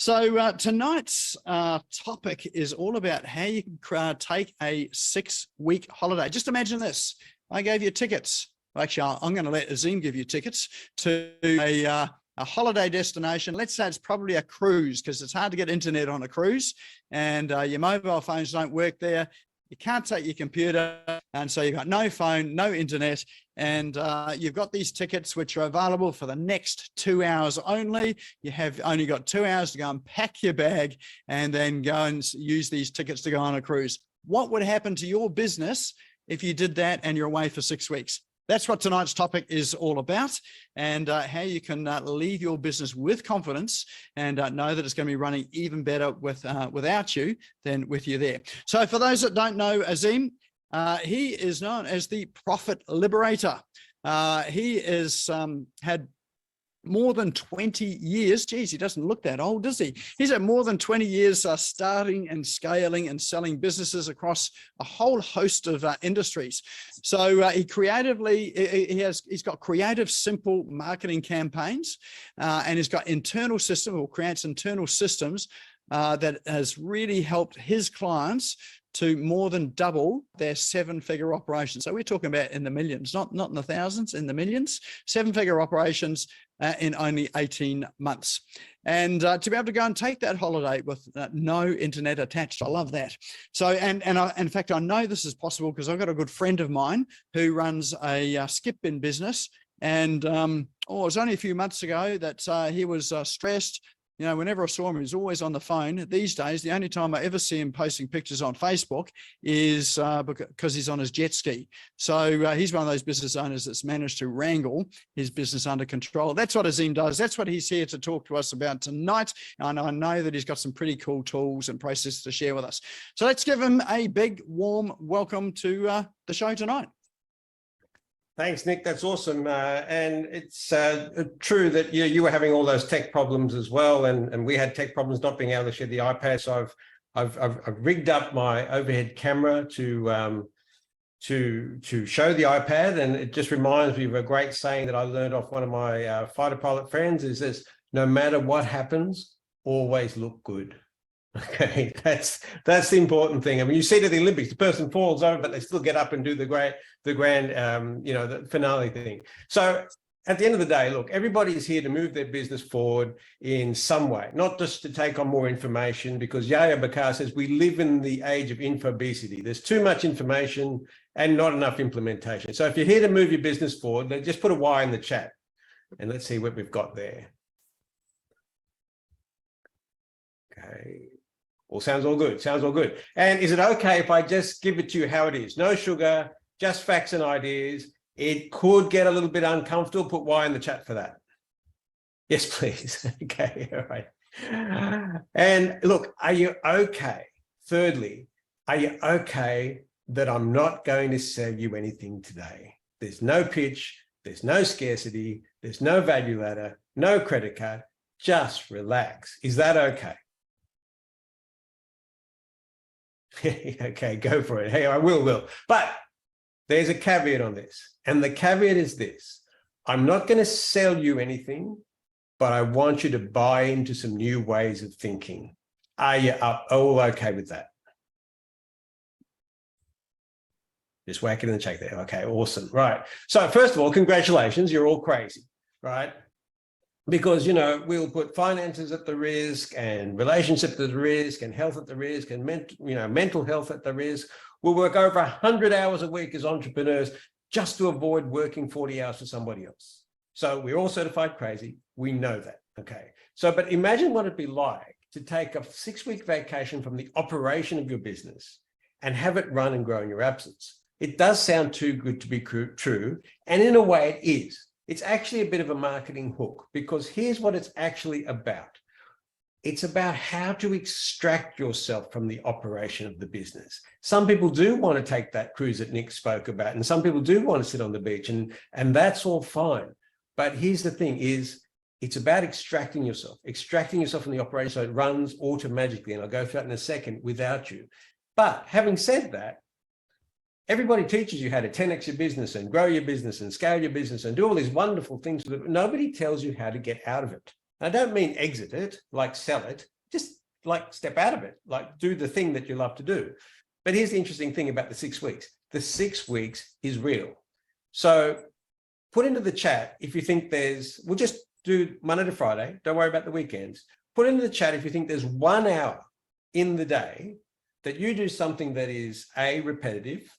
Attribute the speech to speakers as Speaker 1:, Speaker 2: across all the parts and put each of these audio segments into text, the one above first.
Speaker 1: So tonight's topic is all about how you can take a 6-week holiday. Just imagine this. I gave you tickets. Actually, I'm going to let Azim give you tickets to a holiday destination. Let's say it's probably a cruise, because it's hard to get internet on a cruise, and your mobile phones don't work there. You can't take your computer, and so you've got no phone, no internet, and you've got these tickets which are available for the next 2 hours only. You have only got 2 hours to go and pack your bag and then go and use these tickets to go on a cruise. What would happen to your business if you did that and you're away for 6 weeks? That's what tonight's topic is all about, and how you can leave your business with confidence and know that it's going to be running even better without you than with you there. So for those that don't know Azim, he is known as the Profit Liberator. He is had more than 20 years. Geez, he doesn't look that old, does he? He's had more than 20 years starting and scaling and selling businesses across a whole host of industries. So he's got creative, simple marketing campaigns, and he's got internal system, or creates internal systems that has really helped his clients to more than double their 7-figure operations. So we're talking about in the millions, not in the thousands, in the millions, 7-figure operations in only 18 months. And to be able to go and take that holiday with no internet attached, I love that. So, in fact, I know this is possible because I've got a good friend of mine who runs a skip bin business. And it was only a few months ago that he was stressed. You know, whenever I saw him, he was always on the phone. These days, the only time I ever see him posting pictures on Facebook is because he's on his jet ski. So he's one of those business owners that's managed to wrangle his business under control. That's what Azim does. That's what he's here to talk to us about tonight. And I know that he's got some pretty cool tools and processes to share with us. So let's give him a big, warm welcome to the show tonight.
Speaker 2: Thanks, Nick. That's awesome. And it's true that you were having all those tech problems as well. And we had tech problems not being able to share the iPad. So I've rigged up my overhead camera to show the iPad. And it just reminds me of a great saying that I learned off one of my fighter pilot friends, is this: no matter what happens, always look good. Okay, that's the important thing. I mean, you see to the Olympics, the person falls over, but they still get up and do the grand, the finale thing. So at the end of the day, look, everybody is here to move their business forward in some way, not just to take on more information, because Yahya Bakar says we live in the age of infobesity. There's too much information and not enough implementation. So if you're here to move your business forward, then just put a Y in the chat and let's see what we've got there. Okay. Well, sounds all good. Sounds all good. And is it okay if I just give it to you how it is? No sugar, just facts and ideas. It could get a little bit uncomfortable. Put Y in the chat for that. Yes, please. Okay. All right. And look, are you okay? Thirdly, are you okay that I'm not going to sell you anything today? There's no pitch. There's no scarcity. There's no value ladder, no credit card. Just relax. Is that okay? Okay, go for it. Hey, I will. But there's a caveat on this. And the caveat is this: I'm not going to sell you anything, but I want you to buy into some new ways of thinking. Are you all okay with that? Just whack it in the check there. Okay, awesome. Right. So first of all, congratulations. You're all crazy, right? Because, you know, we'll put finances at the risk and relationships at the risk and health at the risk and mental health at the risk. We'll work over 100 hours a week as entrepreneurs just to avoid working 40 hours for somebody else. So we're all certified crazy. We know that. Okay. So, but imagine what it'd be like to take a 6-week vacation from the operation of your business and have it run and grow in your absence. It does sound too good to be true. And in a way it is. It's actually a bit of a marketing hook, because here's what it's actually about. It's about how to extract yourself from the operation of the business. Some people do want to take that cruise that Nick spoke about, and some people do want to sit on the beach, and that's all fine. But here's the thing is, it's about extracting yourself from the operation so it runs automatically, and I'll go through that in a second, without you. But having said that, everybody teaches you how to 10x your business and grow your business and scale your business and do all these wonderful things, but nobody tells you how to get out of it. I don't mean exit it, like sell it, just like step out of it, like do the thing that you love to do. But here's the interesting thing about the 6 weeks. The 6 weeks is real. So put into the chat if you think we'll just do Monday to Friday. Don't worry about the weekends. Put into the chat if you think there's 1 hour in the day that you do something that is A, repetitive,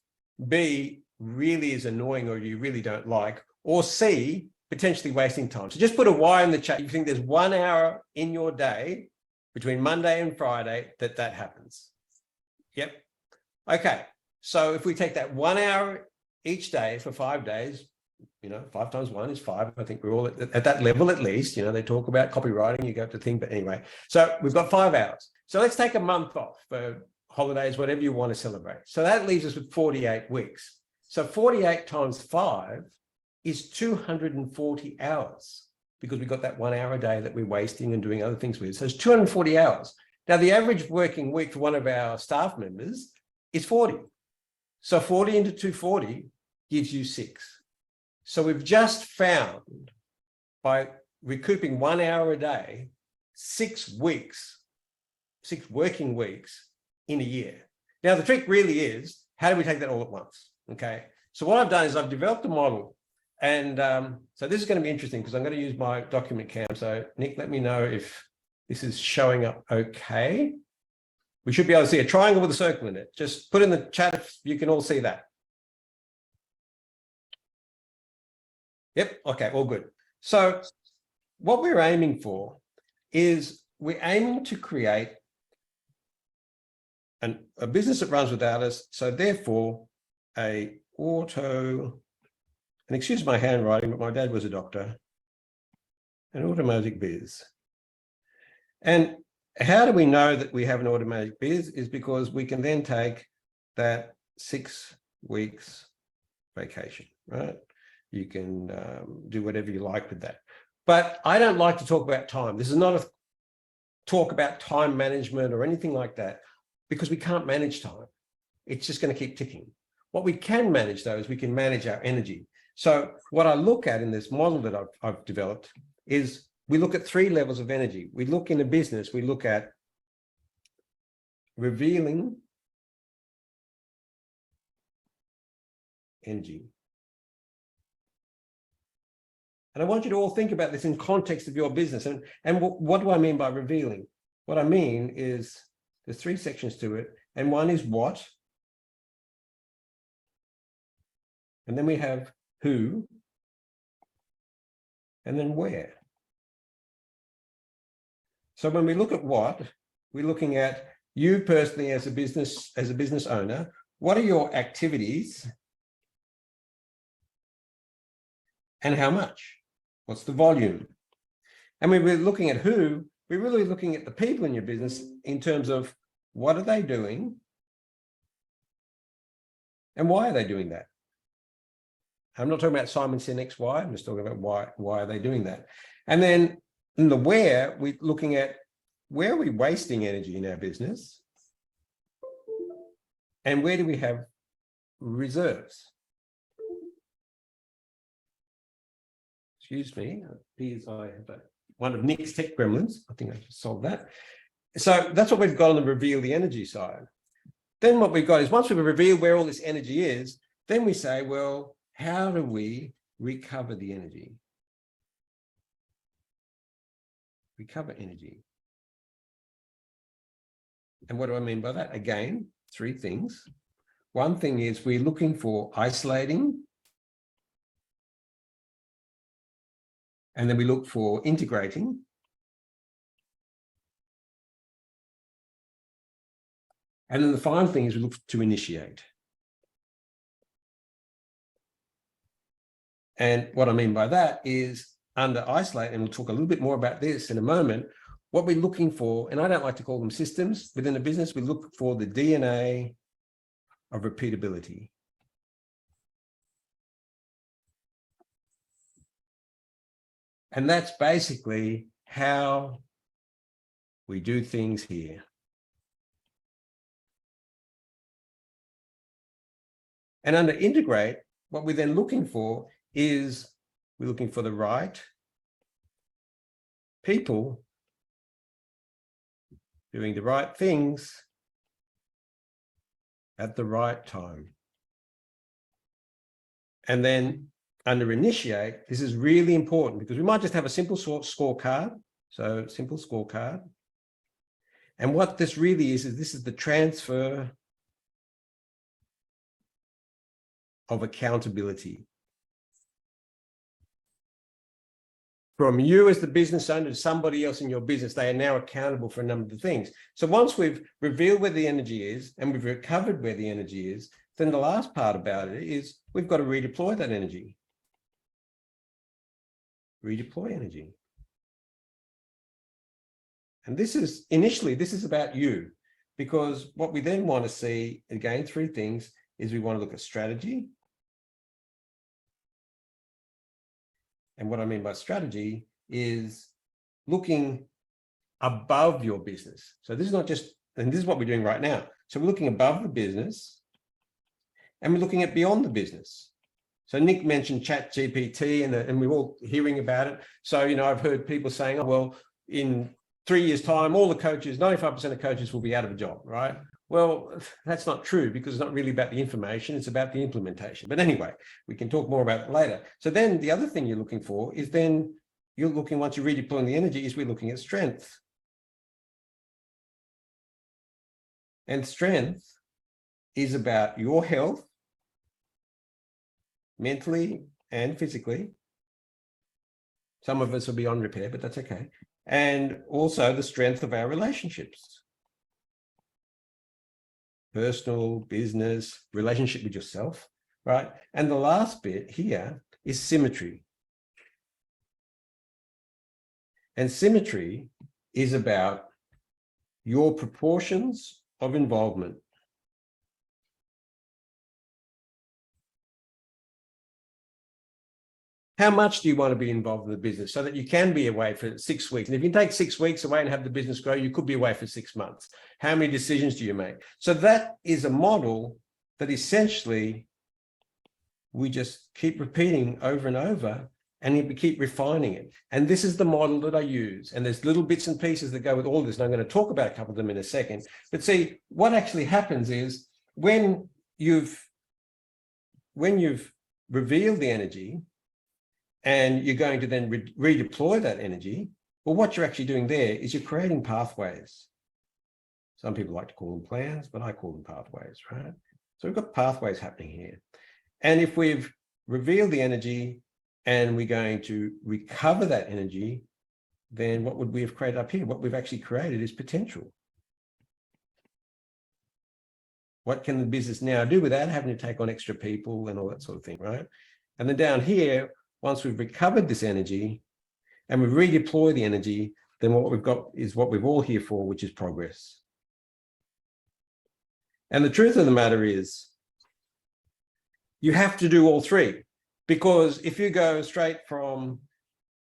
Speaker 2: B, really is annoying or you really don't like, or C, potentially wasting time. So just put a Y in the chat. You think there's 1 hour in your day between Monday and Friday that happens. Yep. Okay. So if we take that 1 hour each day for 5 days, 5 times 1 is 5. I think we're all at that level at least. They talk about copywriting, you go to think, but anyway. So we've got 5 hours. So let's take a month off for holidays, whatever you want to celebrate. So that leaves us with 48 weeks. So 48 times 5 is 240 hours because we've got that 1 hour a day that we're wasting and doing other things with. So it's 240 hours. Now, the average working week for one of our staff members is 40. So 40 into 240 gives you 6. So we've just found, by recouping 1 hour a day, 6 weeks, 6 working weeks in a year. Now, the trick really is, how do we take that all at once? Okay. So what I've done is I've developed a model. And so this is going to be interesting because I'm going to use my document cam. So Nick, let me know if this is showing up okay. We should be able to see a triangle with a circle in it. Just put in the chat if you can all see that. Yep. Okay. All good. So what we're aiming for is we're aiming to create a business that runs without us. So therefore, and excuse my handwriting, but my dad was a doctor, an automatic biz. And how do we know that we have an automatic biz is because we can then take that 6 weeks vacation, right? You can do whatever you like with that. But I don't like to talk about time. This is not a talk about time management or anything like that, because we can't manage time. It's just going to keep ticking. What we can manage, though, is we can manage our energy. So what I look at in this model that I've developed is we look at 3 levels of energy. We look in a business, we look at revealing energy. And I want you to all think about this in context of your business. And what do I mean by revealing? What I mean is there's 3 sections to it. And one is what. And then we have who. And then where. So when we look at what, we're looking at you personally as a business owner. What are your activities? And how much? What's the volume? And when we're looking at who, we're really looking at the people in your business in terms of what are they doing and why are they doing that? I'm not talking about Simon Sinek's why, I'm just talking about why are they doing that? And then in the where, we're looking at where are we wasting energy in our business and where do we have reserves? Excuse me, appears I have one of Nick's tech gremlins. I think I just solved that. So that's what we've got on the reveal the energy side. Then what we've got is once we've revealed where all this energy is, then we say, well, how do we recover the energy? Recover energy. And what do I mean by that? Again, 3 things. One thing is we're looking for isolating. And then we look for integrating. And then the final thing is we look to initiate. And what I mean by that is under isolate, and we'll talk a little bit more about this in a moment, what we're looking for, and I don't like to call them systems within a business, we look for the DNA of repeatability. And that's basically how we do things here. And under integrate, what we're then looking for is we're looking for the right people doing the right things at the right time. And then under initiate, this is really important because we might just have a simple scorecard. So simple scorecard. And what this really is this is the transfer of accountability from you as the business owner to somebody else in your business. They are now accountable for a number of things. So once we've revealed where the energy is and we've recovered where the energy is, then the last part about it is we've got to redeploy that energy. Redeploy energy. And this is initially, this is about you, because what we then want to see, again, three things, is we want to look at strategy. And what I mean by strategy is looking above your business. So this is not just, and this is what we're doing right now. So we're looking above the business and we're looking at beyond the business. So Nick mentioned ChatGPT and we're all hearing about it. So, you know, I've heard people saying, oh, well, in 3 years' time, all the coaches, 95% of coaches will be out of a job, right? Well, that's not true because it's not really about the information, it's about the implementation. But anyway, we can talk more about it later. So then the other thing you're looking for is then you're looking, once you're redeploying the energy, is we're looking at strength. And strength is about your health, mentally and physically. Some of us will be on repair, but that's okay. And also the strength of our relationships. Personal, business, relationship with yourself, right? And the last bit here is symmetry. And symmetry is about your proportions of involvement. How much do you want to be involved in the business so that you can be away for 6 weeks? And if you take 6 weeks away and have the business grow, you could be away for 6 months. How many decisions do you make? So that is a model that essentially we just keep repeating over and over, and we keep refining it. And this is the model that I use. And there's little bits and pieces that go with all this. And I'm going to talk about a couple of them in a second. But see, what actually happens is when you've revealed the energy, and you're going to then redeploy that energy, well, what you're actually doing there is you're creating pathways. Some people like to call them plans, but I call them pathways, right? So we've got pathways happening here. And if we've revealed the energy and we're going to recover that energy, then what would we have created up here? What we've actually created is potential. What can the business now do without having to take on extra people and all that sort of thing, right? And then down here, once we've recovered this energy and we redeploy the energy, then what we've got is what we're all here for, which is progress. And the truth of the matter is, you have to do all three, because if you go straight from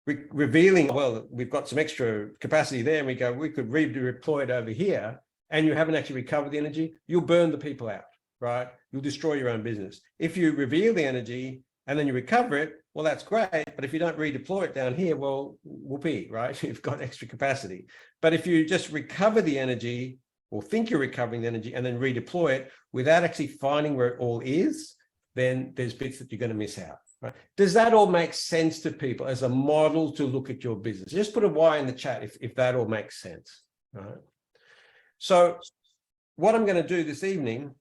Speaker 2: revealing, well, we've got some extra capacity there, and we go, we could redeploy it over here, and you haven't actually recovered the energy, you'll burn the people out, right? You'll destroy your own business. If you reveal the energy and then you recover it, well, that's great. But if you don't redeploy it down here, well, whoopee, right? You've got extra capacity. But if you just recover the energy or think you're recovering the energy and then redeploy it without actually finding where it all is, then there's bits that you're going to miss out. Right? Does that all make sense to people as a model to look at your business? Just put a Y in the chat if that all makes sense. Right? So what I'm going to do this evening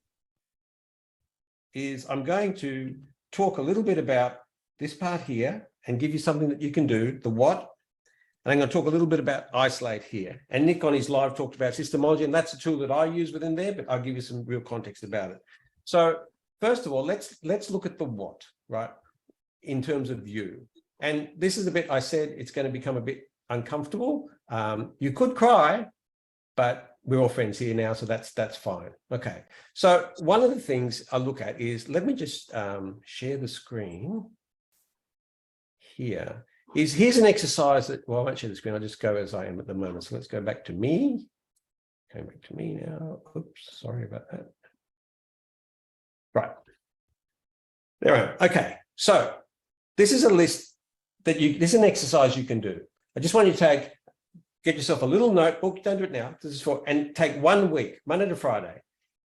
Speaker 2: is I'm going to talk a little bit about this part here and give you something that you can do, the what. And I'm going to talk a little bit about isolate here. And Nick on his live talked about systemology, and that's a tool that I use within there, but I'll give you some real context about it. So first of all, let's look at the what, right? In terms of you. And this is a bit, I said, it's going to become a bit uncomfortable. You could cry, but we're all friends here now, so that's fine. Okay. So one of the things I look at is, let me just share the screen here. Here's an exercise that, well, I won't share the screen. I'll just go as I am at the moment. So let's go back to me. Going back to me now. Oops, sorry about that. Right. There I am. Okay. So this is a list that this is an exercise you can do. I just want you to take get yourself a little notebook. Don't do it now. This is for, and take 1 week, Monday to Friday.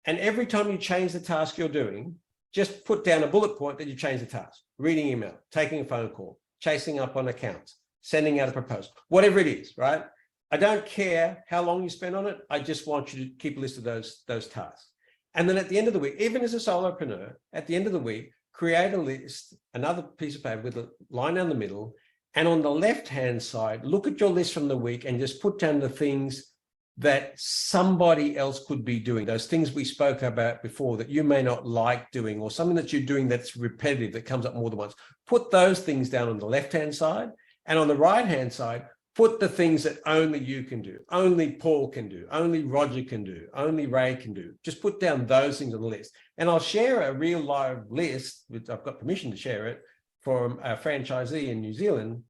Speaker 2: And every time you change the task you're doing, just put down a bullet point that you change the task. Reading email, taking a phone call, chasing up on accounts, sending out a proposal, whatever it is, right? I don't care how long you spend on it. I just want you to keep a list of those tasks. And then at the end of the week, even as a solopreneur, at the end of the week, create a list, another piece of paper with a line down the middle. And on the left-hand side, look at your list from the week and just put down the things that somebody else could be doing, those things we spoke about before that you may not like doing, or something that you're doing that's repetitive, that comes up more than once. Put those things down on the left-hand side, and on the right-hand side, put the things that only you can do, only Paul can do, only Roger can do, only Ray can do. Just put down those things on the list. And I'll share a real live list, which I've got permission to share it, from a franchisee in New Zealand.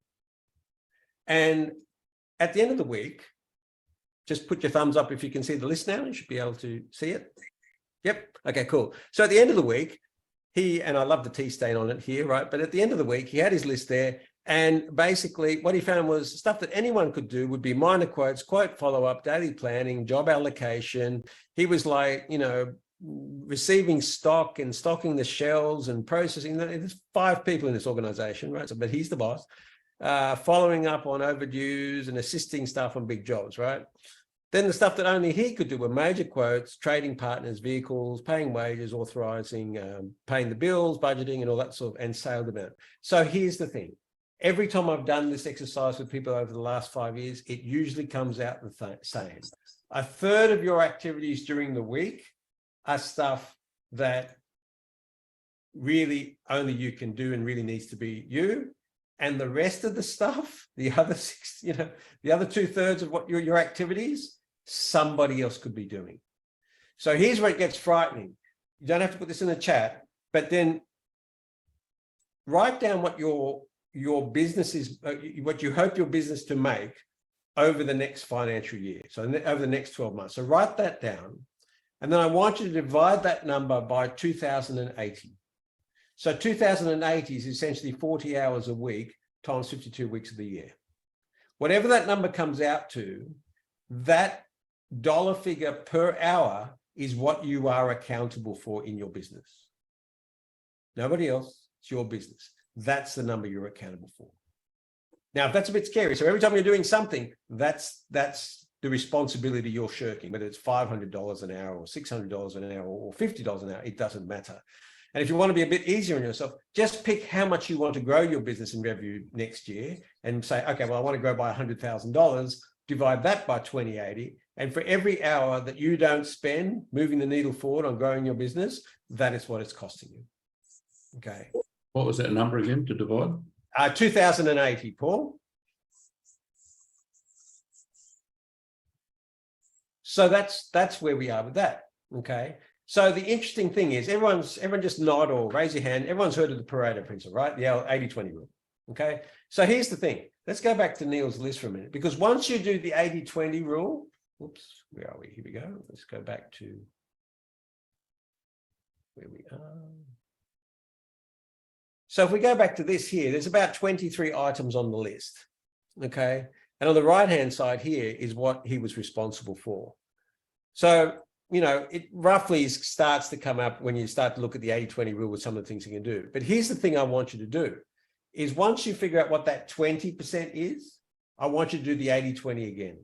Speaker 2: And at the end of the week, just put your thumbs up if you can see the list now. You should be able to see it. Yep. Okay, cool. So at the end of the week, and I love the tea stain on it here, right? But at the end of the week, he had his list there. And basically what he found was stuff that anyone could do would be minor quotes, quote follow-up, daily planning, job allocation. He was like, you know, receiving stock and stocking the shelves and processing. There's 5 people in this organization, right? So, but he's the boss. Following up on overdues and assisting staff on big jobs, right? Then the stuff that only he could do were major quotes, trading partners, vehicles, paying wages, authorizing, paying the bills, budgeting, and all that sort of, and sale demand. So here's the thing. Every time I've done this exercise with people over the last 5 years, it usually comes out the same. A third of your activities during the week are stuff that really only you can do and really needs to be you. And the rest of the stuff, the other 6, you know, the other 2/3 of what your activities, somebody else could be doing. So here's where it gets frightening. You don't have to put this in the chat, but then write down what your business is, what you hope your business to make over the next financial year. So over the next 12 months. So write that down. And then I want you to divide that number by 2080. So 2080 is essentially 40 hours a week times 52 weeks of the year. Whatever that number comes out to, that dollar figure per hour is what you are accountable for in your business. Nobody else, it's your business. That's the number you're accountable for. Now, if that's a bit scary, so every time you're doing something, that's the responsibility you're shirking, whether it's $500 an hour or $600 an hour or $50 an hour, it doesn't matter. And if you want to be a bit easier on yourself, just pick how much you want to grow your business in revenue next year and say, okay, well, I want to grow by $100,000, divide that by 2080. And for every hour that you don't spend moving the needle forward on growing your business, that is what it's costing you. Okay.
Speaker 3: What was that number again to divide?
Speaker 2: 2080, Paul. So that's where we are with that. Okay. So the interesting thing is everyone just nod or raise your hand. Everyone's heard of the Pareto principle, right? The 80-20 rule. Okay. So here's the thing. Let's go back to Neil's list for a minute, because once you do the 80-20 rule, oops, where are we? Here we go. Let's go back to where we are. So if we go back to this here, there's about 23 items on the list. Okay. And on the right-hand side here is what he was responsible for. So, you know, it roughly starts to come up when you start to look at the 80-20 rule with some of the things you can do. But here's the thing I want you to do is once you figure out what that 20% is, I want you to do the 80-20 again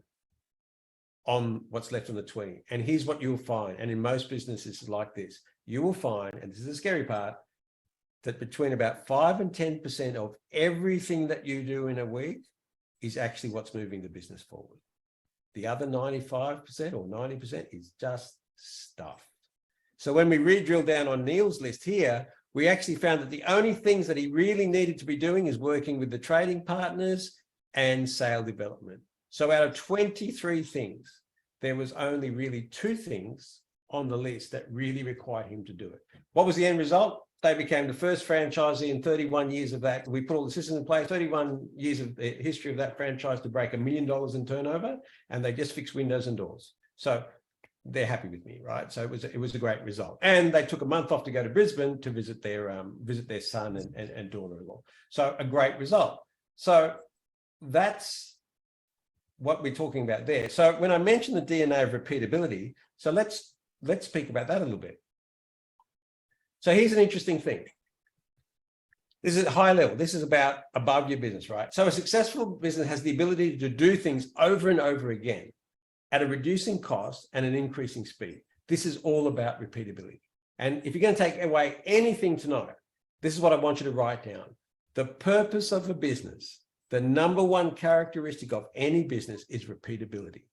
Speaker 2: on what's left on the 20. And here's what you'll find. And in most businesses like this, you will find, and this is the scary part, that between about 5 and 10% of everything that you do in a week is actually what's moving the business forward. The other 95% or 90% is just stuff. So when we re-drill down on Neil's list here, we actually found that the only things that he really needed to be doing is working with the trading partners and sale development. So out of 23 things, there was only really 2 things on the list that really required him to do it. What was the end result? They became the first franchisee in 31 years of that. We put all the systems in place, 31 years of the history of that franchise to break $1 million in turnover, and they just fixed windows and doors. So they're happy with me, right? So it was a great result. And they took a month off to go to Brisbane to visit their son and daughter-in-law. So a great result. So that's what we're talking about there. So when I mentioned the DNA of repeatability, so let's speak about that a little bit. So here's an interesting thing. This is at high level. This is about above your business, right? So a successful business has the ability to do things over and over again at a reducing cost and an increasing speed. This is all about repeatability. And if you're going to take away anything tonight, this is what I want you to write down. The purpose of a business, the number one characteristic of any business is repeatability.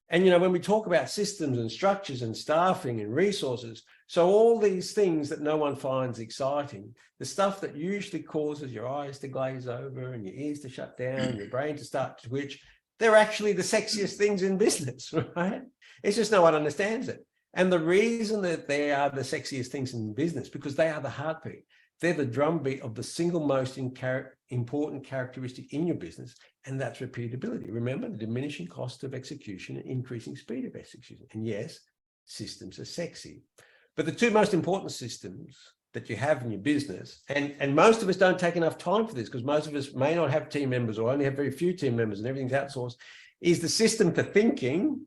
Speaker 2: And, you know, when we talk about systems and structures and staffing and resources, so all these things that no one finds exciting, the stuff that usually causes your eyes to glaze over and your ears to shut down, your brain to start to twitch, they're actually the sexiest things in business, right? It's just no one understands it. And the reason that they are the sexiest things in business, because they are the heartbeat. They're the drumbeat of the single most important characteristic in your business, and that's repeatability. Remember, the diminishing cost of execution and increasing speed of execution. And yes, systems are sexy. But the two most important systems that you have in your business, and most of us don't take enough time for this because most of us may not have team members or only have very few team members and everything's outsourced, is the system for thinking.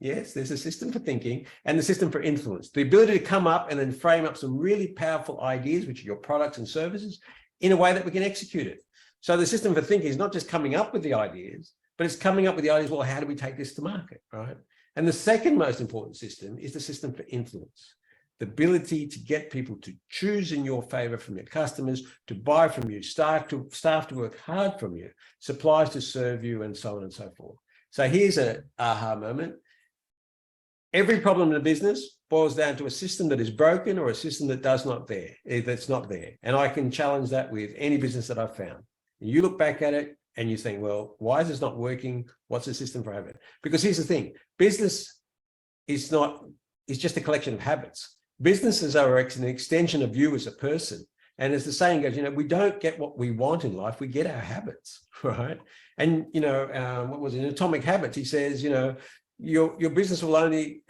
Speaker 2: Yes, there's a system for thinking and the system for influence. The ability to come up and then frame up some really powerful ideas, which are your products and services, in a way that we can execute it. So the system for thinking is not just coming up with the ideas, but it's coming up with the ideas, well, how do we take this to market, right? And the second most important system is the system for influence. The ability to get people to choose in your favor from your customers, to buy from you, staff to work hard from you, suppliers to serve you, and so on and so forth. So here's an aha moment. Every problem in a business boils down to a system that is broken or a system that's not there. And I can challenge that with any business that I've found. And you look back at it and you think, well, why is this not working? What's the system for having it? Because here's the thing, business is just a collection of habits. Businesses are an extension of you as a person. And as the saying goes, you know, we don't get what we want in life, we get our habits, right? And, you know, what was it, in Atomic Habits, he says, you know, your business will only,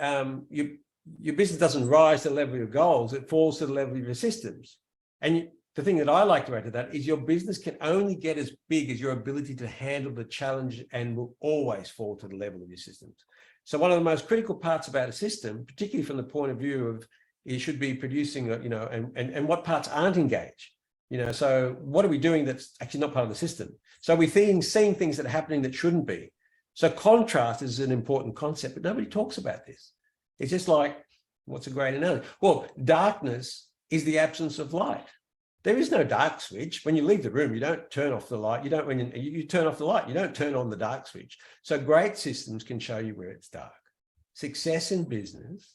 Speaker 2: your business doesn't rise to the level of your goals, it falls to the level of your systems. And the thing that I like to add to that is your business can only get as big as your ability to handle the challenge and will always fall to the level of your systems. So one of the most critical parts about a system, particularly from the point of view of it should be producing, you know, and what parts aren't engaged. You know, so what are we doing that's actually not part of the system? So we're seeing things that are happening that shouldn't be. So contrast is an important concept, but nobody talks about this. It's just like, what's a great analogy? Well, darkness is the absence of light. There is no dark switch. When you leave the room, you don't turn off the light. You don't, when you turn off the light, you don't turn on the dark switch. So great systems can show you where it's dark. Success in business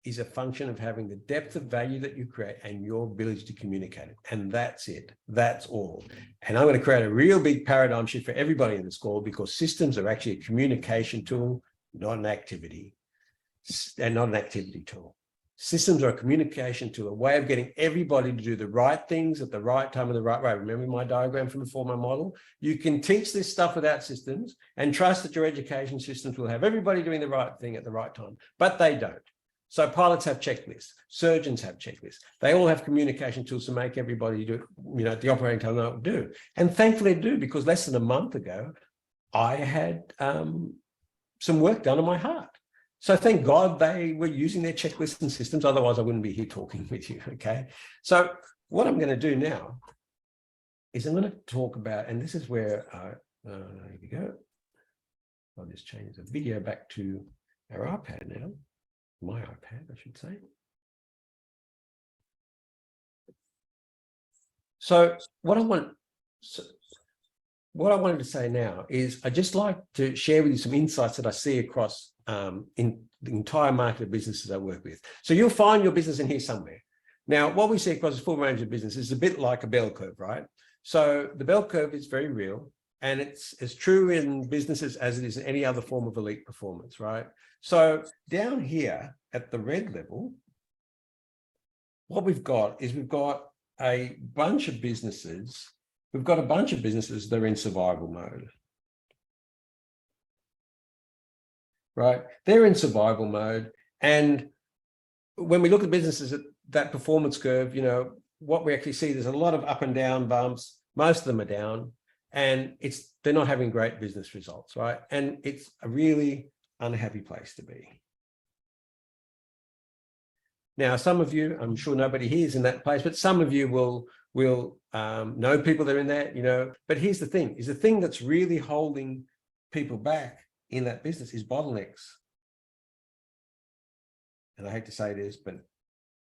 Speaker 2: is a function of having the depth of value that you create and your ability to communicate it. And that's it. That's all. And I'm going to create a real big paradigm shift for everybody in this call, because systems are actually a communication tool, not an activity, and not an activity tool. Systems are a communication tool, a way of getting everybody to do the right things at the right time in the right way. Remember my diagram from before, my model? You can teach this stuff without systems and trust that your education systems will have everybody doing the right thing at the right time, but they don't. So pilots have checklists, surgeons have checklists. They all have communication tools to make everybody do, you know, the operating table know what to do. And thankfully they do, because less than a month ago, I had some work done on my heart. So thank God they were using their checklists and systems. Otherwise I wouldn't be here talking with you, okay? So what I'm going to do now is I'm going to talk about, and this is where, here we go. I'll just change the video back to our iPad now. My iPad, I should say. So what I wanted to say now is I'd just like to share with you some insights that I see across in the entire market of businesses I work with. So you'll find your business in here somewhere. Now, what we see across the full range of businesses is a bit like a bell curve, right? So the bell curve is very real, and it's as true in businesses as it is in any other form of elite performance, right? So down here at the red level, what we've got is we've got a bunch of businesses. We've got a bunch of businesses that are in survival mode, right? They're in survival mode. And when we look at businesses at that performance curve, you know, what we actually see, there's a lot of up and down bumps. Most of them are down. and they're not having great business results, right? And it's a really unhappy place to be. Now, some of you, I'm sure nobody here is in that place, but some of you will know people that are in that, you know. But here's the thing: is the thing that's really holding people back in that business is bottlenecks. And I hate to say this, but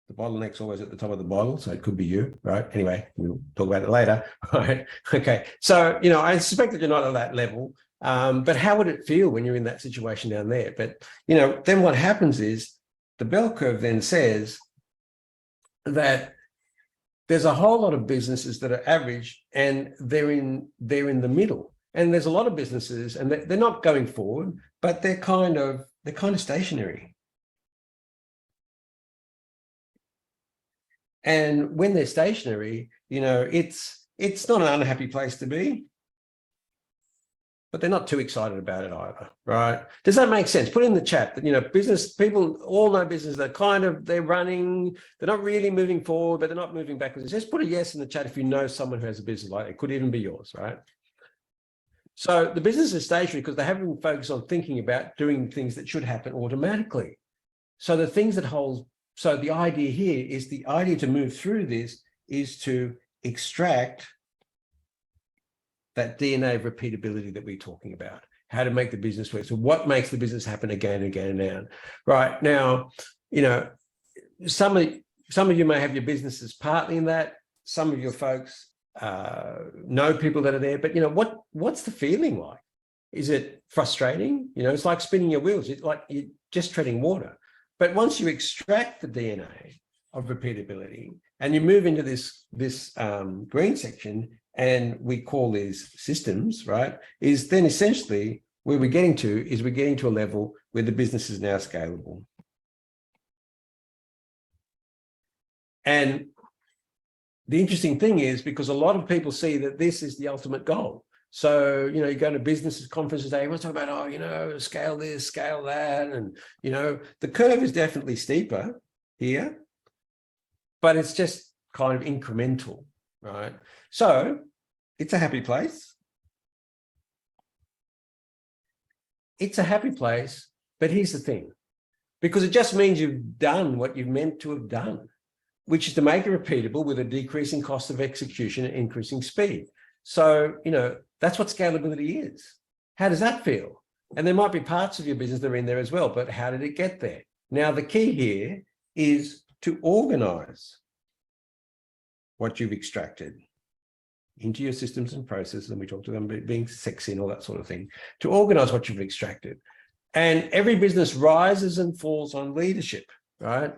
Speaker 2: the bottleneck's always at the top of the bottle, so it could be you, right? Anyway, we'll talk about it later, right? Okay, so, you know, I suspect that you're not at that level, but how would it feel when you're in that situation down there? But, you know, then what happens is the bell curve then says that there's a whole lot of businesses that are average and they're in the middle. And there's a lot of businesses and they're not going forward, but they're kind of stationary. And when they're stationary, you know, it's not an unhappy place to be, but they're not too excited about it either, right? Does that make sense? Put in the chat that, you know, business people all know business. They're running, they're not really moving forward, but they're not moving backwards. Just put a yes in the chat if you know someone who has a business like it. It could even be yours, right? So the business is stationary because they haven't been focused on thinking about doing things that should happen automatically. So the things that hold. So the idea here is the idea to move through this is to extract that DNA of repeatability that we're talking about, how to make the business work. So what makes the business happen again and again and again? Right now, you know, some of you may have your businesses partly in that. Some of your folks know people that are there, but you know, what's the feeling like? Is it frustrating? You know, it's like spinning your wheels. It's like you're just treading water. But once you extract the DNA of repeatability and you move into this green section, and we call these systems, right, is then essentially where we're getting to a level where the business is now scalable. And the interesting thing is, because a lot of people see that this is the ultimate goal. So, you know, you go to businesses, conferences, everyone's talking about, oh, you know, scale this, scale that. And, you know, the curve is definitely steeper here, but it's just kind of incremental, right? So it's a happy place. It's a happy place, but here's the thing, because it just means you've done what you've meant to have done, which is to make it repeatable with a decreasing cost of execution and increasing speed. So, you know, that's what scalability is. How does that feel? And there might be parts of your business that are in there as well, but how did it get there? Now, the key here is to organize what you've extracted into your systems and processes, and we talked to them being sexy and all that sort of thing, to organize what you've extracted. And every business rises and falls on leadership, right?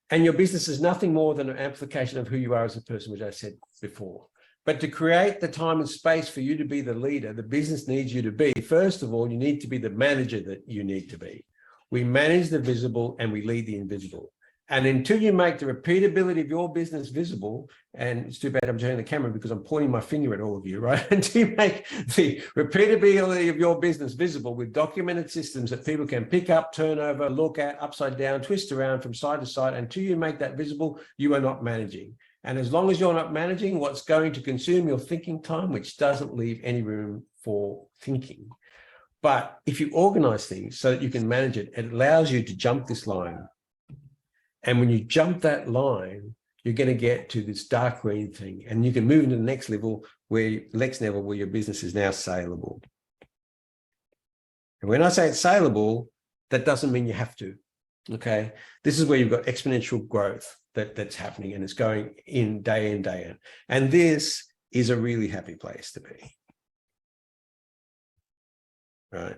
Speaker 2: And your business is nothing more than an amplification of who you are as a person, which I said before. But to create the time and space for you to be the leader, the business needs you to be, first of all, you need to be the manager that you need to be. We manage the visible and we lead the invisible. And until you make the repeatability of your business visible, and it's too bad I'm turning the camera because I'm pointing my finger at all of you, right? Until you make the repeatability of your business visible with documented systems that people can pick up, turn over, look at, upside down, twist around from side to side, until you make that visible, you are not managing. And as long as you're not managing what's going to consume your thinking time, which doesn't leave any room for thinking. But if you organize things so that you can manage it, it allows you to jump this line. And when you jump that line, you're going to get to this dark green thing, and you can move into the next level where your business is now salable. And when I say it's salable, that doesn't mean you have to. Okay, this is where you've got exponential growth that's happening, and it's going in, day in. And this is a really happy place to be. Right.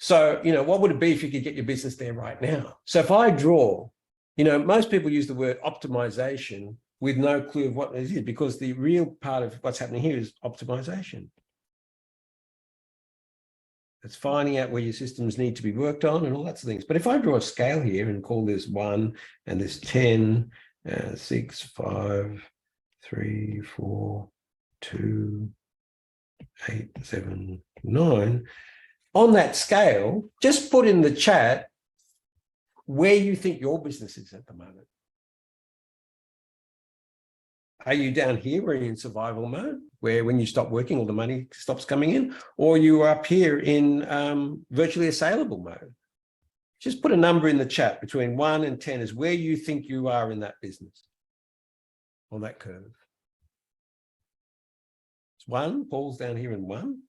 Speaker 2: So, you know, what would it be if you could get your business there right now? So if I draw, you know, most people use the word optimization with no clue of what it is, because the real part of what's happening here is optimization. It's finding out where your systems need to be worked on and all that sort of things. But if I draw a scale here and call this 1 and this 10, 6, 5, 3, 4, 2, 8, 7, 9, on that scale, just put in the chat where you think your business is at the moment. Are you down here where you're in survival mode, where when you stop working, all the money stops coming in, or you are up here in virtually a salable mode? Just put a number in the chat between 1 and 10 is where you think you are in that business on that curve. It's 1, Paul's down here in 1.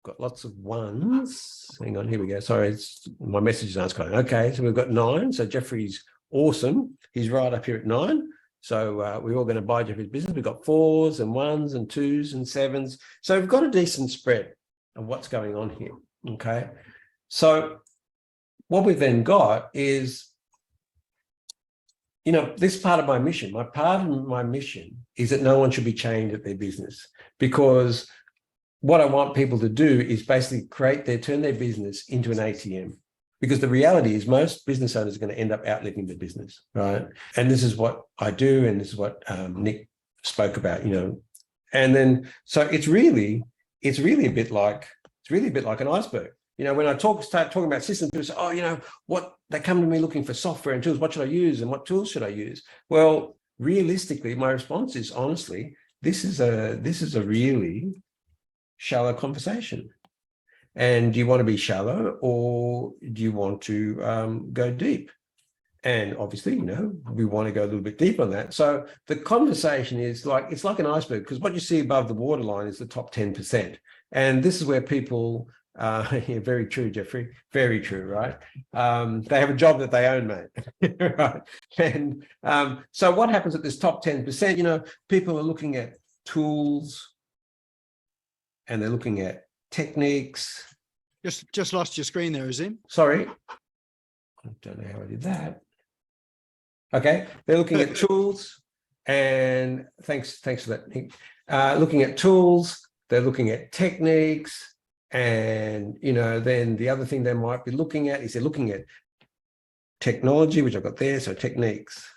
Speaker 2: Got lots of 1s. Hang on, here we go. Sorry, my messages aren't going. Okay, so we've got 9. So Jeffrey's awesome. He's right up here at 9. So we're all going to buy Jeffrey's business. We've got 4s and 1s and 2s and 7s. So we've got a decent spread of what's going on here. Okay. So what we've then got is, you know, this part of my mission, part of my mission is that no one should be chained at their business, because what I want people to do is basically turn their business into an ATM, because the reality is most business owners are going to end up outliving the business, right? And this is what I do, and this is what Nick spoke about, you know. And then, so it's really a bit like an iceberg. You know, when I start talking about systems, people say, oh, you know, they come to me looking for software and tools. What should I use? And what tools should I use? Well, realistically, my response is, honestly, this is a really shallow conversation. And do you want to be shallow, or do you want to go deep? And obviously, you know, we want to go a little bit deeper on that. So the conversation is it's like an iceberg, because what you see above the waterline is the top 10%. And this is where people, yeah, very true, Jeffrey, very true, right? They have a job that they own, mate, right? And so what happens at this top 10%, you know, people are looking at tools, and they're looking at techniques.
Speaker 1: Just lost your screen there, Azim.
Speaker 2: Sorry. I don't know how I did that. Okay. They're looking at tools, and thanks for that, Nick. Looking at tools, they're looking at techniques, and, you know, then the other thing they might be looking at is they're looking at technology, which I've got there. So techniques.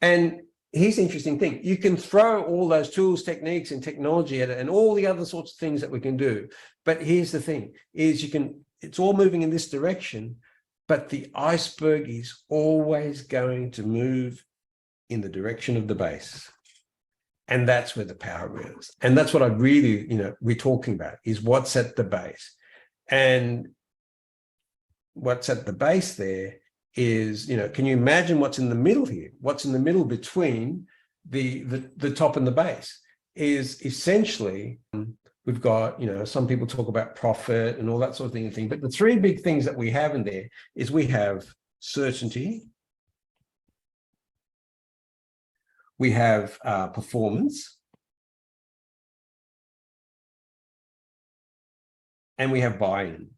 Speaker 2: And here's the interesting thing. You can throw all those tools, techniques, and technology at it, and all the other sorts of things that we can do. But here's the thing, is it's all moving in this direction, but the iceberg is always going to move in the direction of the base. And that's where the power is. And that's what I really, you know, we're talking about, is what's at the base. And what's at the base there is, you know, can you imagine what's in the middle here? What's in the middle between the top and the base is essentially, we've got, you know, some people talk about profit and all that sort of thing. But the three big things that we have in there is we have certainty, we have performance, and we have buy-in.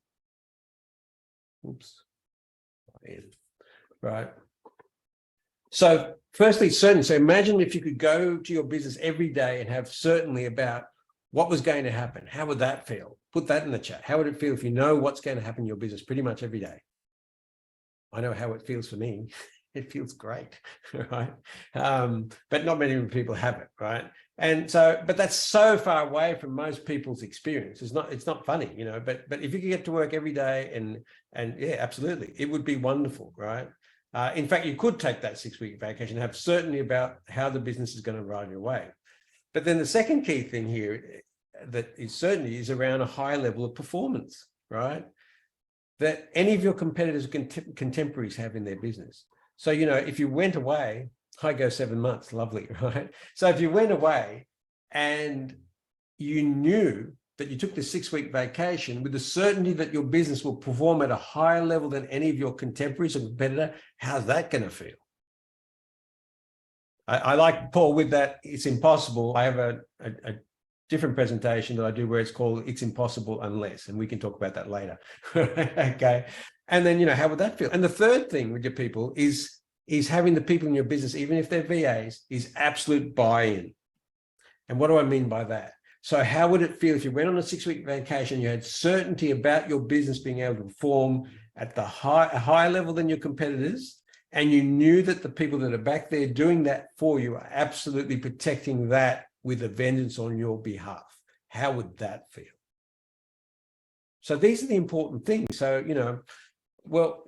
Speaker 2: Oops. Buy-in. Right. So firstly, certainty. So imagine if you could go to your business every day and have certainty about what was going to happen. How would that feel? Put that in the chat. How would it feel if you know what's going to happen in your business pretty much every day? I know how it feels for me. It feels great, right? But not many people have it, right? And so, but that's so far away from most people's experience. It's not funny, you know, but if you could get to work every day and yeah, absolutely, it would be wonderful, right? In fact, you could take that 6-week vacation, have certainty about how the business is going to ride your way. But then the second key thing here that is certainty is around a high level of performance, right? That any of your competitors or contemporaries have in their business. So, you know, if you went away, I go 7 months, lovely, right? So if you went away and you knew that you took the 6-week vacation with the certainty that your business will perform at a higher level than any of your contemporaries or competitor, how's that going to feel? I like Paul with that. It's impossible. I have a different presentation that I do where it's called It's Impossible Unless, and we can talk about that later. Okay. And then, you know, how would that feel? And the third thing with your people is having the people in your business, even if they're VAs, is absolute buy-in. And what do I mean by that? So how would it feel if you went on a 6-week vacation, you had certainty about your business being able to perform at a higher level than your competitors, and you knew that the people that are back there doing that for you are absolutely protecting that with a vengeance on your behalf? How would that feel? So these are the important things. So, well,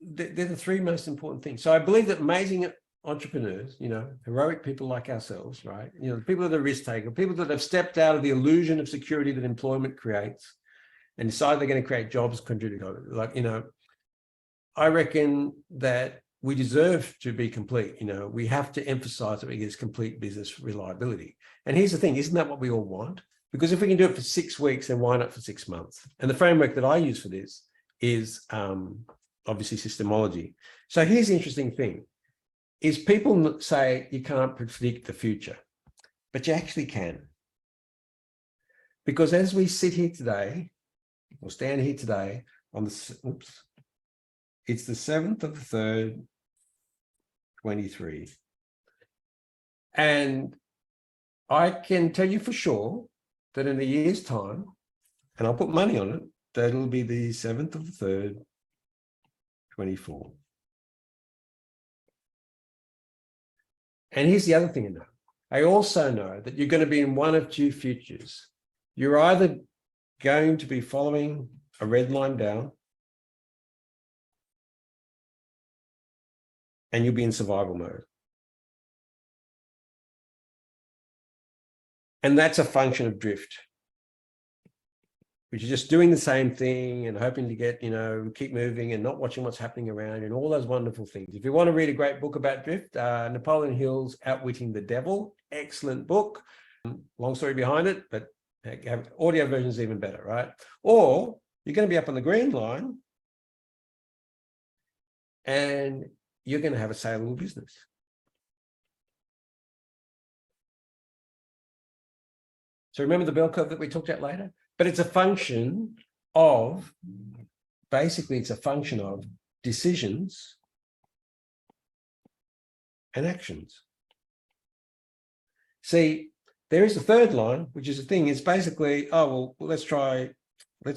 Speaker 2: they're the three most important things. So I believe that amazing entrepreneurs, heroic people like ourselves, right? People that are risk takers, people that have stepped out of the illusion of security that employment creates and decide they're going to create jobs, contribute. Like, I reckon that we deserve to be complete. We have to emphasize that we get complete business reliability. And here's the thing, isn't that what we all want? Because if we can do it for 6 weeks, then why not for 6 months? And the framework that I use for this is obviously systemology. So here's the interesting thing, is people say you can't predict the future, but you actually can. Because as we sit here today, or stand here today on the, it's the 7th of the 3rd, 23. And I can tell you for sure that in a year's time, and I'll put money on it, that it'll be the 7th of the 3rd, 24. And here's the other thing I know. I also know that you're going to be in one of two futures. You're either going to be following a red line down and you'll be in survival mode. And that's a function of drift, which is just doing the same thing and hoping to get, keep moving and not watching what's happening around and all those wonderful things. If you want to read a great book about drift, Napoleon Hill's Outwitting the Devil, excellent book. Long story behind it, but audio version is even better, right? Or you're going to be up on the green line and you're going to have a saleable business. So remember the bell curve that we talked about later? But it's a function of, basically it's a function of decisions and actions. See, there is a third line, which is the thing, is basically, oh, well, let's try some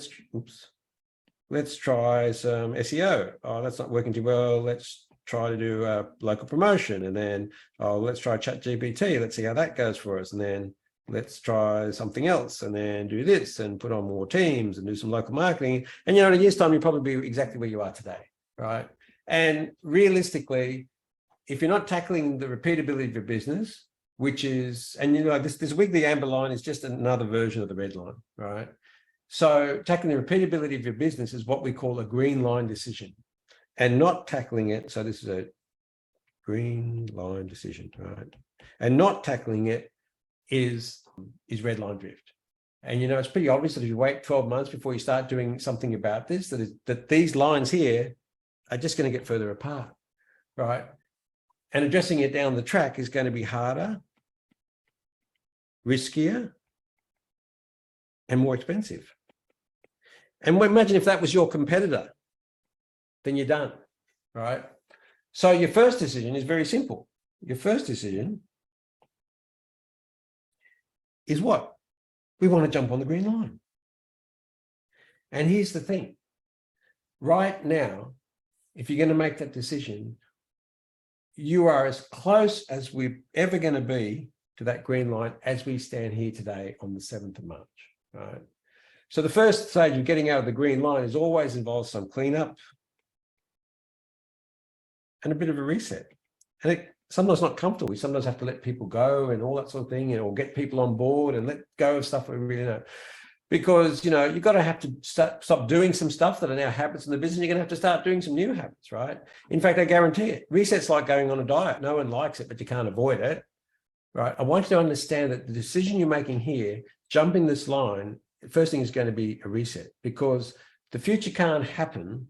Speaker 2: SEO. Oh, that's not working too well. Let's try to do a local promotion. And then, oh, let's try ChatGPT. Let's see how that goes for us. And then let's try something else and then do this and put on more teams and do some local marketing. And, in a year's time, you'll probably be exactly where you are today, right? And realistically, if you're not tackling the repeatability of your business, which is, and this wiggly amber line is just another version of the red line, right? So tackling the repeatability of your business is what we call a green line decision, and not tackling it. So this is a green line decision, right? And not tackling it is red line drift. And it's pretty obvious that if you wait 12 months before you start doing something about this, that these lines here are just going to get further apart, right? And addressing it down the track is going to be harder, riskier, and more expensive. And imagine if that was your competitor, then you're done, right? So your first decision is very simple. Your first decision is what? We want to jump on the green line. And here's the thing. Right now, if you're going to make that decision, you are as close as we're ever going to be to that green line as we stand here today on the 7th of March, right? So the first stage of getting out of the green line is always involves some cleanup and a bit of a reset. And it sometimes not comfortable. We sometimes have to let people go and all that sort of thing, or get people on board and let go of stuff we really know. Because, you've got to have to stop doing some stuff that are now habits in the business. You're going to have to start doing some new habits, right? In fact, I guarantee it. Reset's like going on a diet. No one likes it, but you can't avoid it, right? I want you to understand that the decision you're making here, jumping this line, the first thing is going to be a reset, because the future can't happen.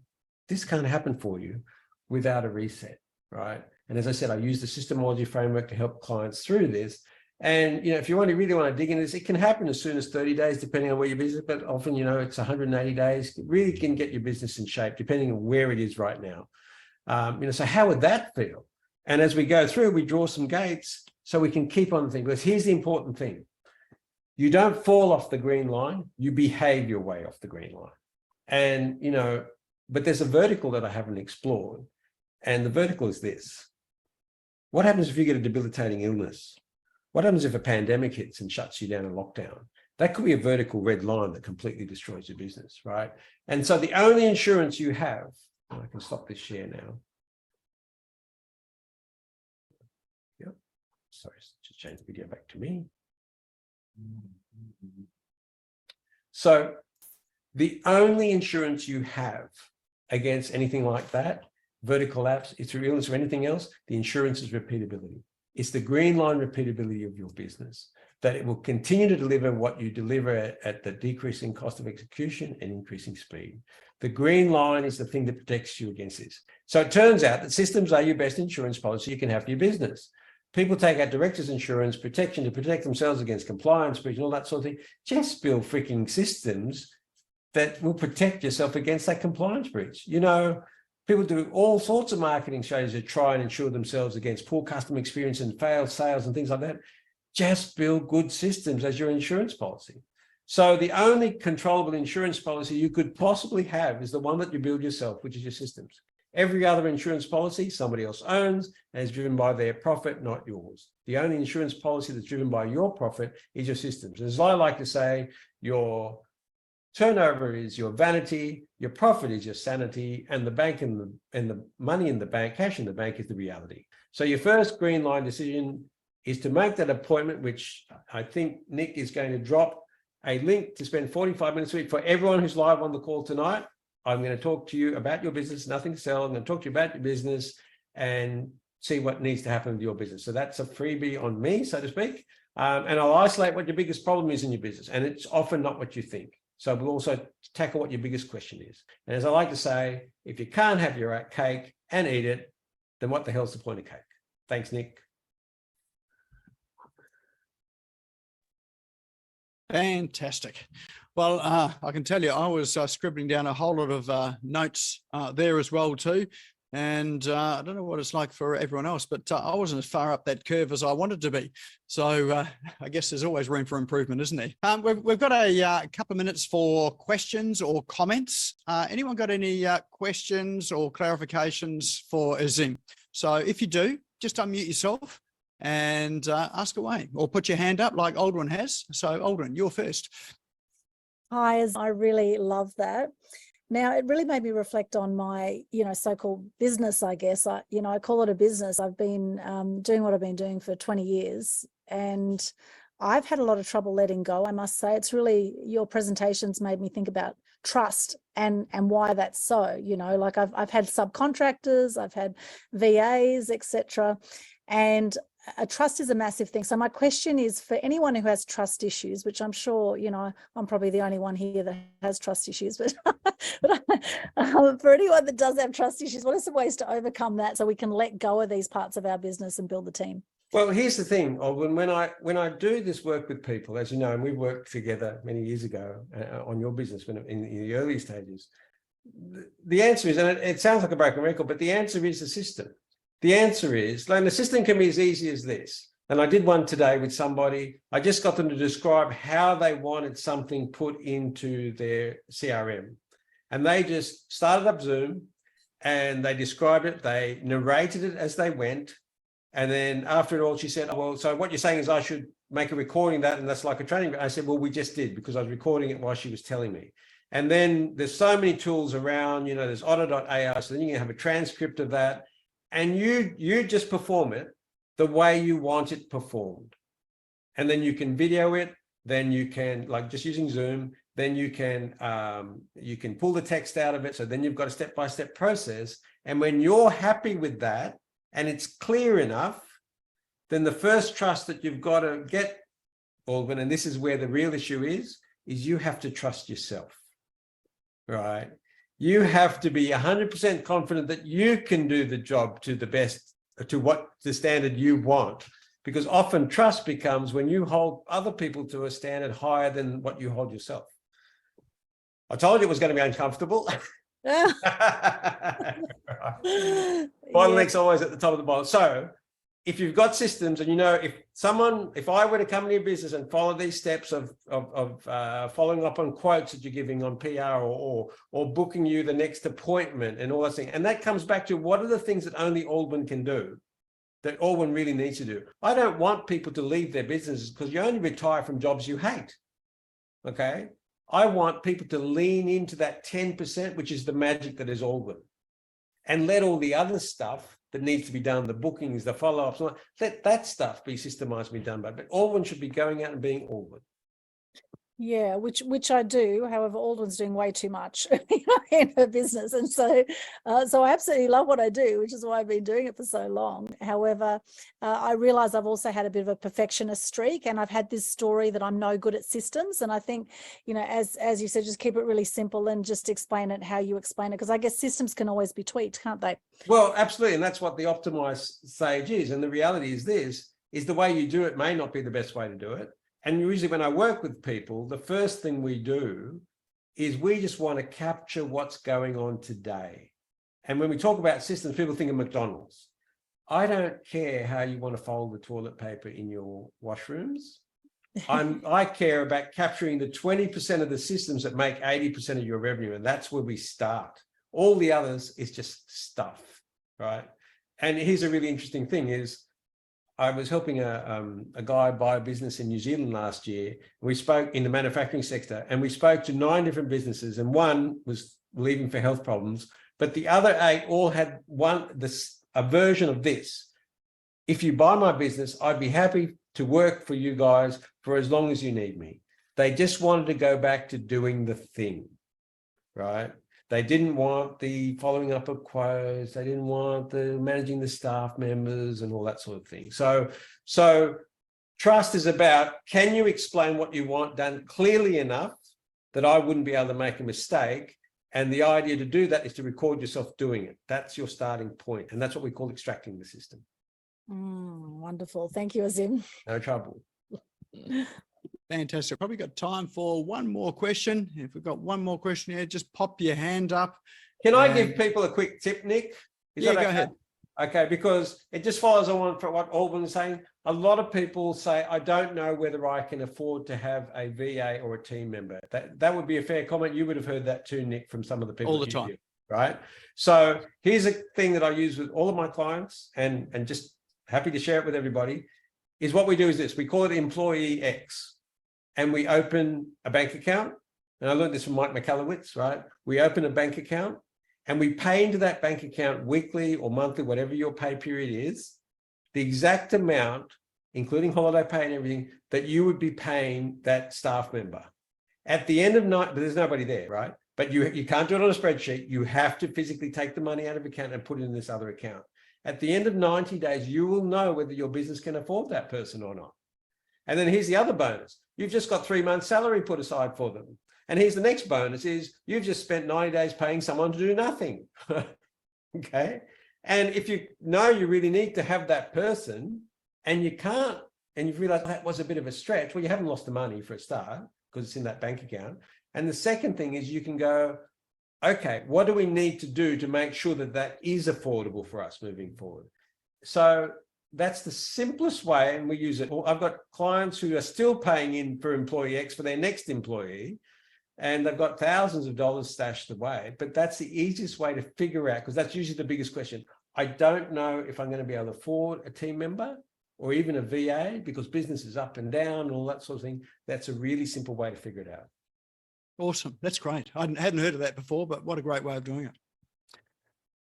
Speaker 2: This can't happen for you without a reset, right? And as I said, I use the systemology framework to help clients through this. And, if you really want to dig into this, it can happen as soon as 30 days, depending on where your business, but often, it's 180 days. It really can get your business in shape, depending on where it is right now. So how would that feel? And as we go through, we draw some gates so we can keep on thinking, because here's the important thing. You don't fall off the green line, you behave your way off the green line. And, but there's a vertical that I haven't explored. And the vertical is this. What happens if you get a debilitating illness? What happens if a pandemic hits and shuts you down in lockdown? That could be a vertical red line that completely destroys your business, right? And so the only insurance you have, I can stop this share now. Yep. Sorry, just change the video back to me. So the only insurance you have against anything like that, vertical lapse, it's illness or anything else, the insurance is repeatability. It's the green line repeatability of your business, that it will continue to deliver what you deliver at the decreasing cost of execution and increasing speed. The green line is the thing that protects you against this. So it turns out that systems are your best insurance policy you can have for your business. People take out directors' insurance protection to protect themselves against compliance breach and all that sort of thing. Just build freaking systems that will protect yourself against that compliance breach. You know, people do all sorts of marketing strategies to try and insure themselves against poor customer experience and failed sales and things like that. Just build good systems as your insurance policy. So the only controllable insurance policy you could possibly have is the one that you build yourself, which is your systems. Every other insurance policy somebody else owns and is driven by their profit, not yours. The only insurance policy that's driven by your profit is your systems. As I like to say, your turnover is your vanity, your profit is your sanity, and the bank and the money in the bank, cash in the bank is the reality. So your first green line decision is to make that appointment, which I think Nick is going to drop a link to spend 45 minutes a week for everyone who's live on the call tonight. I'm going to talk to you about your business, nothing to sell. I'm going to talk to you about your business and see what needs to happen with your business. So that's a freebie on me, so to speak. And I'll isolate what your biggest problem is in your business. And it's often not what you think. So we'll also tackle what your biggest question is. And as I like to say, if you can't have your cake and eat it, then what the hell's the point of cake? Thanks, Nick.
Speaker 1: Fantastic. Well, I can tell you, I was scribbling down a whole lot of notes there as well too. And I don't know what it's like for everyone else, but I wasn't as far up that curve as I wanted to be. So I guess there's always room for improvement, isn't there? We've got a couple of minutes for questions or comments. Anyone got any questions or clarifications for Azim? So if you do, just unmute yourself and ask away, or put your hand up like Aldrin has. So Aldrin, you're first.
Speaker 4: Hi, I really love that. Now, it really made me reflect on my, so-called business, I guess. I call it a business. I've been doing what I've been doing for 20 years, and I've had a lot of trouble letting go, I must say. It's really, your presentations made me think about trust and why that's so. Like I've had subcontractors, I've had VAs, etc. And trust is a massive thing. So my question is, for anyone who has trust issues, which I'm sure, I'm probably the only one here that has trust issues, but, for anyone that does have trust issues, what are some ways to overcome that so we can let go of these parts of our business and build the team?
Speaker 2: Well, here's the thing, Aldwin, when I do this work with people, as you know, and we worked together many years ago on your business in the early stages, the answer is, and it sounds like a broken record, but the answer is the system. The answer is, and the system can be as easy as this. And I did one today with somebody. I just got them to describe how they wanted something put into their CRM. And they just started up Zoom and they described it. They narrated it as they went. And then after it all, she said, oh, well, so what you're saying is I should make a recording of that, and that's like a training. I said, well, we just did, because I was recording it while she was telling me. And then there's so many tools around, there's audit.ai. So then you can have a transcript of that. And you just perform it the way you want it performed. And then you can video it, then you can, like just using Zoom, then you can pull the text out of it. So then you've got a step-by-step process. And when you're happy with that and it's clear enough, then the first trust that you've got to get, Aldwin, and this is where the real issue is you have to trust yourself, right? You have to be 100% confident that you can do the job to the best, to what the standard you want. Because often trust becomes when you hold other people to a standard higher than what you hold yourself. I told you it was going to be uncomfortable. Bottleneck's always at the top of the bottle. So if you've got systems and if I were to come into your business and follow these steps of following up on quotes that you're giving on PR or booking you the next appointment and all that thing, and that comes back to what are the things that only Aldwin can do, that Aldwin really needs to do. I don't want people to leave their businesses because you only retire from jobs you hate. okay, I want people to lean into that 10%, which is the magic that is Allwyn, and let all the other stuff that needs to be done, the bookings, the follow-ups, let that stuff be systemized and be done by. But Allwyn should be going out and being Allwyn.
Speaker 4: Yeah, which I do. However, Aldrin's doing way too much in her business, and so I absolutely love what I do, which is why I've been doing it for so long. However, I realize I've also had a bit of a perfectionist streak, and I've had this story that I'm no good at systems. And I think, as you said, just keep it really simple and just explain it how you explain it, because I guess systems can always be tweaked, can't they?
Speaker 2: Well, absolutely, and that's what the optimized stage is. And the reality is the way you do it may not be the best way to do it. And usually when I work with people, the first thing we do is we just want to capture what's going on today. And when we talk about systems, people think of McDonald's. I don't care how you want to fold the toilet paper in your washrooms. I care about capturing the 20% of the systems that make 80% of your revenue. And that's where we start. All the others is just stuff, right? And here's a really interesting thing is, I was helping a guy buy a business in New Zealand last year. We spoke in the manufacturing sector, and we spoke to 9 different businesses, and one was leaving for health problems, but the other 8 all had a version of this. If you buy my business, I'd be happy to work for you guys for as long as you need me. They just wanted to go back to doing the thing, right? They didn't want the following up of quotes. They didn't want the managing the staff members and all that sort of thing. So trust is about, can you explain what you want done clearly enough that I wouldn't be able to make a mistake? And the idea to do that is to record yourself doing it. That's your starting point. And that's what we call extracting the system.
Speaker 4: Wonderful. Thank you, Azim.
Speaker 2: No trouble.
Speaker 1: Fantastic. Probably got time for one more question. If we've got one more question here, just pop your hand up.
Speaker 2: Can I give people a quick tip, Nick?
Speaker 1: Yeah, go ahead.
Speaker 2: Okay, because it just follows on from what Allwyn is saying. A lot of people say, I don't know whether I can afford to have a VA or a team member. That would be a fair comment. You would have heard that too, Nick, from some of the people.
Speaker 1: All the time.
Speaker 2: Right? So here's a thing that I use with all of my clients, and just happy to share it with everybody, is what we do is this. We call it Employee X. And we open a bank account. And I learned this from Mike McAllowitz, right? We open a bank account and we pay into that bank account weekly or monthly, whatever your pay period is, the exact amount, including holiday pay and everything, that you would be paying that staff member. At the end of night, but there's nobody there, right? But you can't do it on a spreadsheet. You have to physically take the money out of account and put it in this other account. At the end of 90 days, you will know whether your business can afford that person or not. And then here's the other bonus. You've just got 3 months salary put aside for them. And here's the next bonus is you've just spent 90 days paying someone to do nothing. Okay. And if you know you really need to have that person and you can't, and you've realized that was a bit of a stretch, well, you haven't lost the money for a start because it's in that bank account. And the second thing is you can go, okay, what do we need to do to make sure that that is affordable for us moving forward? So that's the simplest way, and we use it. I've got clients who are still paying in for Employee X for their next employee, and they've got thousands of dollars stashed away, but that's the easiest way to figure out, because that's usually the biggest question. I don't know if I'm going to be able to afford a team member or even a VA because business is up and down and all that sort of thing. That's a really simple way to figure it out.
Speaker 1: Awesome. That's great. I hadn't heard of that before, but what a great way of doing it.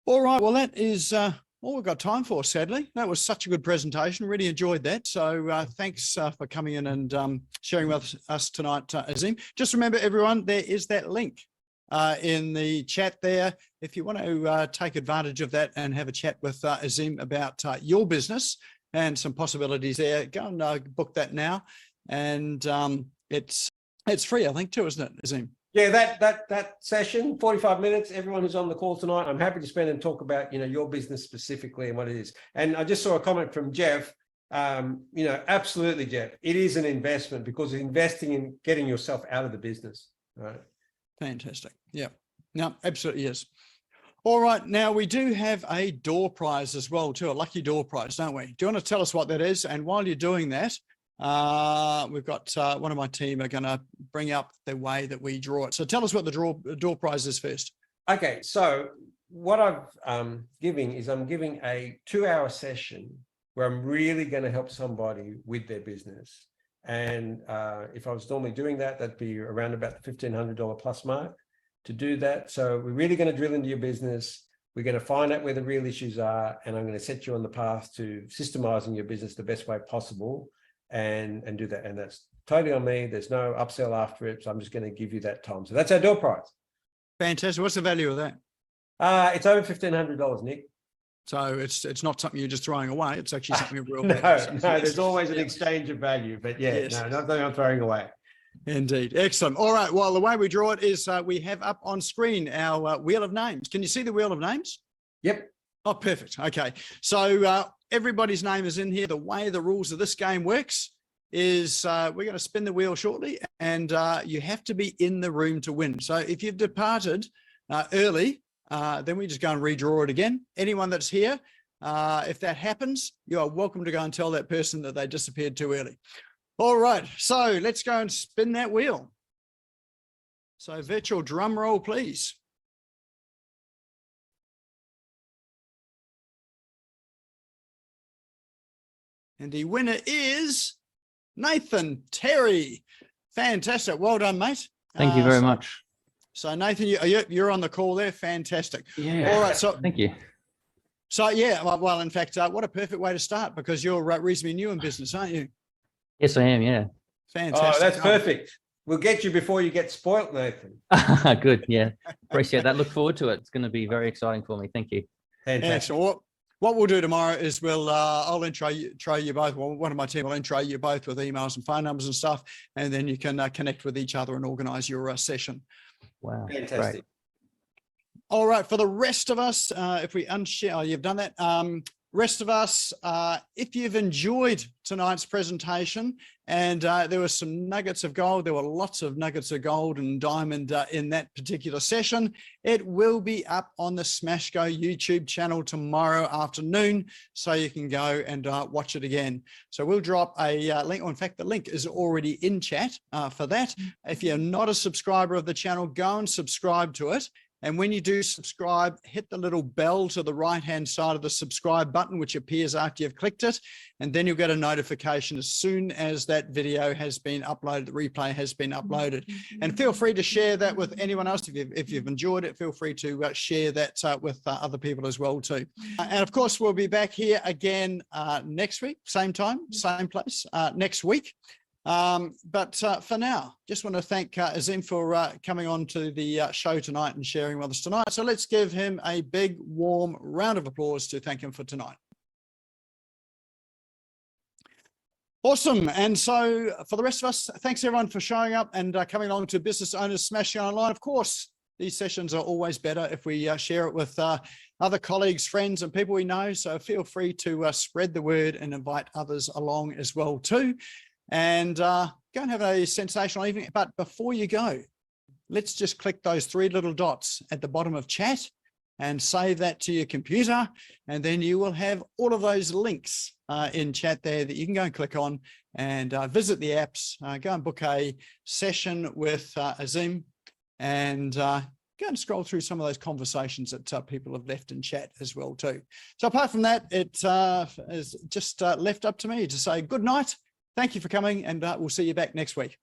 Speaker 1: All right. Well, that is all we've got time for, sadly. That was such a good presentation. Really enjoyed that. So thanks for coming in and sharing with us tonight, Azim. Just remember, everyone, there is that link in the chat there. If you want to take advantage of that and have a chat with Azim about your business and some possibilities there, go and book that now. And it's free, I think, too, isn't it, Azim?
Speaker 2: Yeah, that session, 45 minutes, everyone who's on the call tonight, I'm happy to spend and talk about, your business specifically and what it is. And I just saw a comment from Jeff, absolutely, Jeff, it is an investment because investing in getting yourself out of the business, right?
Speaker 1: Fantastic. Yeah, no, absolutely, yes. All right, now we do have a door prize as well, too, a lucky door prize, don't we? Do you want to tell us what that is? And while you're doing that, we've got one of my team are going to bring up the way that we draw it. So tell us what the door prize is first.
Speaker 2: Okay, so what I'm giving a 2-hour session where I'm really going to help somebody with their business. And if I was normally doing that, that'd be around about the $1,500 plus mark to do that. So we're really going to drill into your business. We're going to find out where the real issues are, and I'm going to set you on the path to systemizing your business the best way possible and do that. And that's totally on me. There's no upsell after it. So I'm just going to give you that time. So that's our door price.
Speaker 1: Fantastic. What's the value of that?
Speaker 2: It's over $1,500, Nick.
Speaker 1: So it's not something you're just throwing away. It's actually something of real
Speaker 2: No,
Speaker 1: value.
Speaker 2: there's always an exchange of value, but no, nothing I'm throwing away.
Speaker 1: Indeed. Excellent. All right. Well, the way we draw it is we have up on screen our wheel of names. Can you see the wheel of names?
Speaker 2: Yep.
Speaker 1: Oh, perfect. Okay. So everybody's name is in here. The way the rules of this game works is we're going to spin the wheel shortly, and you have to be in the room to win. So if you've departed early, then we just go and redraw it again. Anyone that's here, if that happens, you are welcome to go and tell that person that they disappeared too early. All right, so let's go and spin that wheel. So virtual drum roll, please. And the winner is Nathan Terry. Fantastic. Well done, mate.
Speaker 5: Thank you very much.
Speaker 1: So Nathan, you're on the call there. Fantastic.
Speaker 5: Yeah.
Speaker 1: All right. So
Speaker 5: thank you.
Speaker 1: So yeah, well, in fact, what a perfect way to start, because you're reasonably new in business, aren't you?
Speaker 5: Yes, I am. Yeah.
Speaker 1: Fantastic.
Speaker 2: Oh, that's perfect. We'll get you before you get spoilt, Nathan.
Speaker 5: Good. Yeah. Appreciate that. Look forward to it. It's going to be very exciting for me. Thank you.
Speaker 2: Fantastic.
Speaker 1: Excellent. What we'll do tomorrow is I'll intro you both. Well, one of my team will intro you both with emails and phone numbers and stuff, and then you can connect with each other and organise your session.
Speaker 5: Wow.
Speaker 2: Fantastic.
Speaker 5: Great.
Speaker 1: All right, for the rest of us, if we unshare, you've done that. Rest of us, if you've enjoyed tonight's presentation, and there were some nuggets of gold, there were lots of nuggets of gold and diamond in that particular session, it will be up on the Smash Go YouTube channel tomorrow afternoon, so you can go and watch it again. So we'll drop a link. In fact, the link is already in chat for that. If you're not a subscriber of the channel, go and subscribe to it. And when you do subscribe, hit the little bell to the right-hand side of the subscribe button, which appears after you've clicked it. And then you'll get a notification as soon as that video has been uploaded, the replay has been uploaded. And feel free to share that with anyone else. If you've enjoyed it, feel free to share that with other people as well too. And of course, we'll be back here again next week, same time, same place, next week. But for now, just want to thank Azim for coming on to the show tonight and sharing with us tonight. So let's give him a big, warm round of applause to thank him for tonight. Awesome. And so for the rest of us, thanks everyone for showing up and coming along to Business Owners Smashing Online. Of course, these sessions are always better if we share it with other colleagues, friends, and people we know. So feel free to spread the word and invite others along as well too. And go and have a sensational evening. But before you go, let's just click those three little dots at the bottom of chat and save that to your computer. And then you will have all of those links in chat there that you can go and click on and visit the apps, go and book a session with Azim, and go and scroll through some of those conversations that people have left in chat as well too. So apart from that, it is just left up to me to say good night. Thank you for coming, and we'll see you back next week.